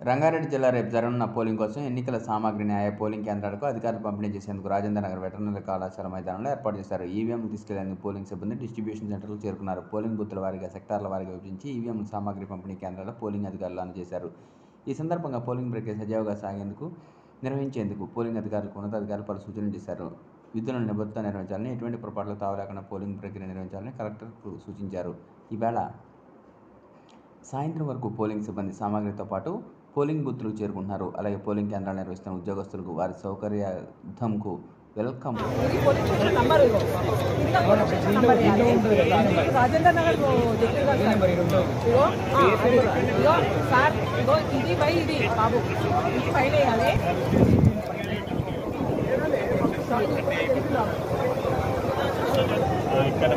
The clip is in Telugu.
రంగారెడ్డి జిల్లా రేపు జరగనున్న పోలింగ్ కోసం ఎన్నికల సామాగ్రిని ఆయా పోలింగ్ కేంద్రాలకు అధికారులు పంపిణీ చేసేందుకు రాజేంద్రనగర్ వెటర్నరీ కళాశాల మైదానంలో ఏర్పాటు చేశారు. ఈవీఎంలు తీసుకెళ్లేందుకు పోలింగ్ సిబ్బంది డిస్ట్రిబ్యూషన్ సెంటర్లకు చేరుకున్నారు. పోలింగ్ బూత్ల వారీగా సెక్టార్ల వారీగా విభజించి ఈవీఎంల సామాగ్రి పంపిణీ కేంద్రాల్లో పోలింగ్ అధికారులు అందజేశారు. ఈ సందర్భంగా పోలింగ్ ప్రక్రియ సజావుగా నిర్వహించేందుకు పోలింగ్ అధికారులకు ఉన్నతాధికారులు పలు సూచనలు చేశారు. విధులను నిబద్ధతతో నిర్వహించాలని, ఎటువంటి పొరపాట్లు తావలేకుండా పోలింగ్ ప్రక్రియ నిర్వహించాలని కలెక్టర్కు సూచించారు. ఈవేళ సాయంత్రం వరకు పోలింగ్ సిబ్బంది సామాగ్రితో పాటు పోలింగ్ బూత్లకు చేరుకుంటున్నారు. అలాగే పోలింగ్ కేంద్రాలు నిర్వహిస్తున్న ఉద్యోగస్తులకు వారి సౌకర్యార్థంకు వెల్కమ్ ఇక్కడ